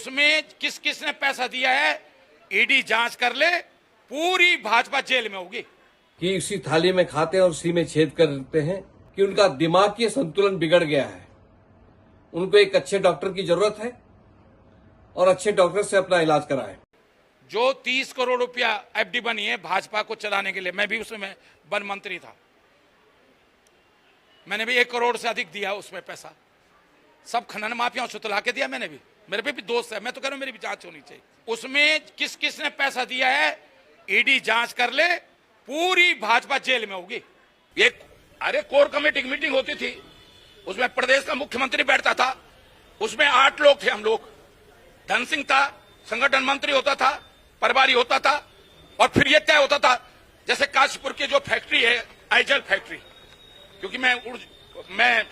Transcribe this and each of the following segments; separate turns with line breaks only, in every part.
उसमें किस किस ने पैसा दिया है ईडी जांच कर ले, पूरी भाजपा जेल में होगी।
कि उसी थाली में खाते हैं और उसी में छेद करते हैं कि उनका दिमागी संतुलन बिगड़ गया है। उनको एक अच्छे डॉक्टर की जरूरत है और अच्छे डॉक्टर से अपना इलाज कराएं।
जो 30 करोड़ रुपया एफडी बनी है भाजपा को चलाने के लिए, मैं भी उसमें वन मंत्री था, मैंने भी 1 करोड़ से अधिक दिया उसमें पैसा, सब खनन माफियाओं से तुला के दिया मैंने भी। मेरे पे भी दोस्त है, मैं तो कह रहा हूं मेरी भी जांच होनी चाहिए। उसमें किस किस ने पैसा दिया है ईडी जांच कर ले, पूरी भाजपा जेल में होगी। अरे कोर कमेटी की मीटिंग होती थी, उसमें प्रदेश का मुख्यमंत्री बैठता था, उसमें 8 लोग थे हम लोग। धन सिंह था, संगठन मंत्री होता था, प्रभारी होता था, और फिर यह तय होता था जैसे काशीपुर की जो फैक्ट्री है आइजल फैक्ट्री, क्योंकि मैं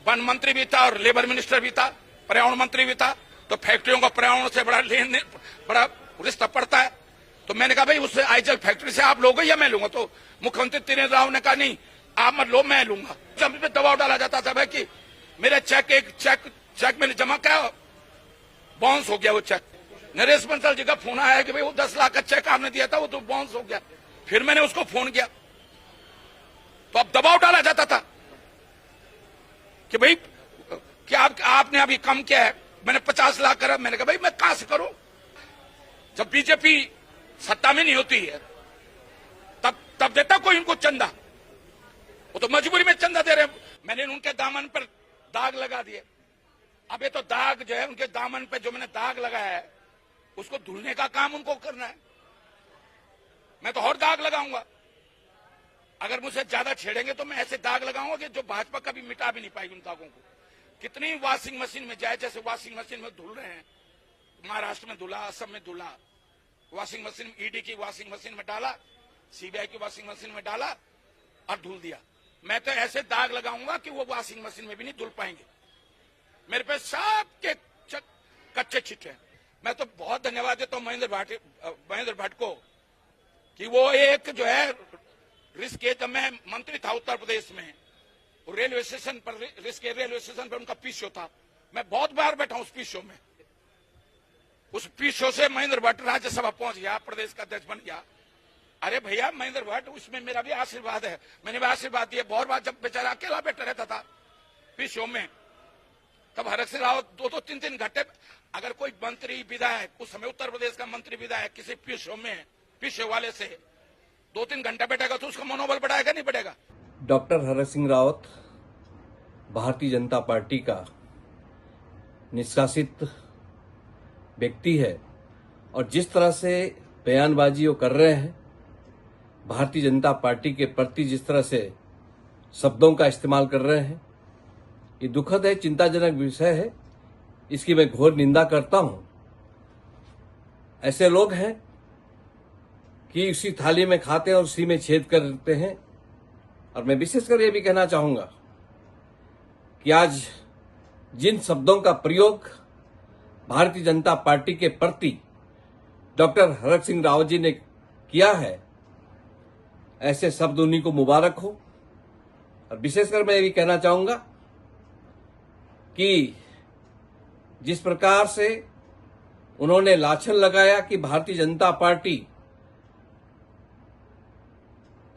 वन मंत्री भी था और लेबर मिनिस्टर भी था, पर्यावरण मंत्री भी था, तो फैक्ट्रियों का पर्यावरण से बड़ा लेन देन, बड़ा रिश्ता पड़ता है। तो मैंने कहा भाई उस आइजल फैक्ट्री से आप लोगे या मैं लूंगा? तो मुख्यमंत्री त्रिवेंद्र राव ने कहा नहीं आप मत लो, मैं लूंगा। जब पे दबाव डाला जाता था भाई कि मेरा चेक मैंने जमा किया, बाउंस हो गया वो चेक। नरेश बंसल जी का फोन आया कि भाई वो 10 लाख का चेक आपने दिया था वो तो बाउंस हो गया। फिर मैंने उसको फोन किया, तो अब दबाव डाला जाता था कि भाई कि आपने अभी कम किया है, मैंने 50 लाख करा। मैंने कहा भाई मैं कहां से करूं? जब बीजेपी सत्ता में नहीं होती है तब देता कोई उनको चंदा, वो तो मजबूरी में चंदा दे रहे हैं। मैंने उनके दामन पर दाग लगा दिए। अब ये तो दाग जो है उनके दामन पे जो मैंने दाग लगाया है उसको धुलने का काम उनको करना है। मैं तो और दाग लगाऊंगा, अगर मुझसे ज्यादा छेड़ेंगे तो मैं ऐसे दाग लगाऊंगा कि जो भाजपा कभी मिटा भी नहीं पाएगी उन दागों को। कितनी वॉशिंग मशीन में जाए, जैसे वॉशिंग मशीन में धुल रहे हैं, महाराष्ट्र में धुला, असम में धुला, वॉशिंग मशीन ईडी की वॉशिंग मशीन में डाला, सीबीआई की वॉशिंग मशीन में डाला और धुल दिया। मैं तो ऐसे दाग लगाऊंगा कि वो वॉशिंग मशीन में भी नहीं धुल पाएंगे। मेरे पे सबके कच्चे छिट्टे हैं। मैं तो बहुत धन्यवाद देता हूं महेंद्र भट्ट को कि वो एक जो है रिस्क, जब मैं मंत्री था उत्तर प्रदेश में, रेलवे स्टेशन पर रेलवे स्टेशन पर उनका पीस शो था, मैं बहुत बार बैठा उस पीस शो में। उस पीस शो से महेंद्र भट्ट राज्यसभा पहुंच गया, प्रदेश का अध्यक्ष बन गया। अरे भैया महेंद्र भट्ट, उसमें मेरा भी आशीर्वाद है, मैंने भी आशीर्वाद दिया। बहुत बार जब बेचारा अकेला बैठा रहता था पीस शो में, तब हरक सिंह रावत 2-3 घंटे, अगर कोई मंत्री विधायक, उस समय उत्तर प्रदेश का मंत्री विधायक किसी पीस शो में, पीस शो वाले से 2-3 घंटा बैठेगा तो उसका मनोबल बढ़ाएगा नहीं बढ़ेगा?
डॉक्टर हरक सिंह रावत भारतीय जनता पार्टी का निष्कासित व्यक्ति है, और जिस तरह से बयानबाजी वो कर रहे हैं, भारतीय जनता पार्टी के प्रति जिस तरह से शब्दों का इस्तेमाल कर रहे हैं, ये दुखद है, चिंताजनक विषय है। इसकी मैं घोर निंदा करता हूं। ऐसे लोग हैं कि उसी थाली में खाते हैं और उसी में छेद करते हैं। और मैं विशेषकर ये भी कहना चाहूंगा कि आज जिन शब्दों का प्रयोग भारतीय जनता पार्टी के प्रति डॉक्टर हरक सिंह रावत जी ने किया है, ऐसे शब्द उन्हीं को मुबारक हो। और विशेषकर मैं ये भी कहना चाहूंगा कि जिस प्रकार से उन्होंने लाछन लगाया कि भारतीय जनता पार्टी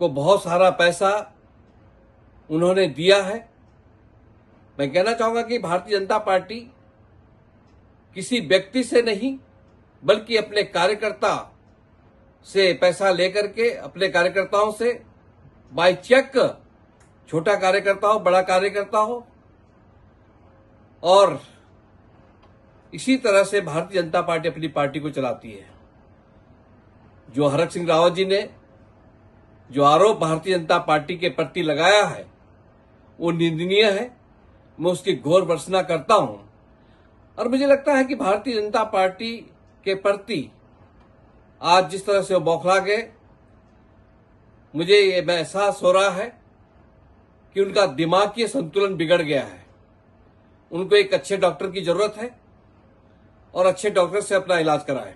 को बहुत सारा पैसा उन्होंने दिया है, मैं कहना चाहूंगा कि भारतीय जनता पार्टी किसी व्यक्ति से नहीं बल्कि अपने कार्यकर्ता से पैसा लेकर के, अपने कार्यकर्ताओं से बाय चेक, छोटा कार्यकर्ता हो बड़ा कार्यकर्ता हो, और इसी तरह से भारतीय जनता पार्टी अपनी पार्टी को चलाती है। जो हरक सिंह रावत जी ने जो आरोप भारतीय जनता पार्टी के प्रति लगाया है वो निंदनीय है। मैं उसकी घोर भर्त्सना करता हूं, और मुझे लगता है कि भारतीय जनता पार्टी के प्रति आज जिस तरह से वो बौखला गए, मुझे ये एहसास हो रहा है कि उनका दिमागी संतुलन बिगड़ गया है। उनको एक अच्छे डॉक्टर की जरूरत है और अच्छे डॉक्टर से अपना इलाज कराएं।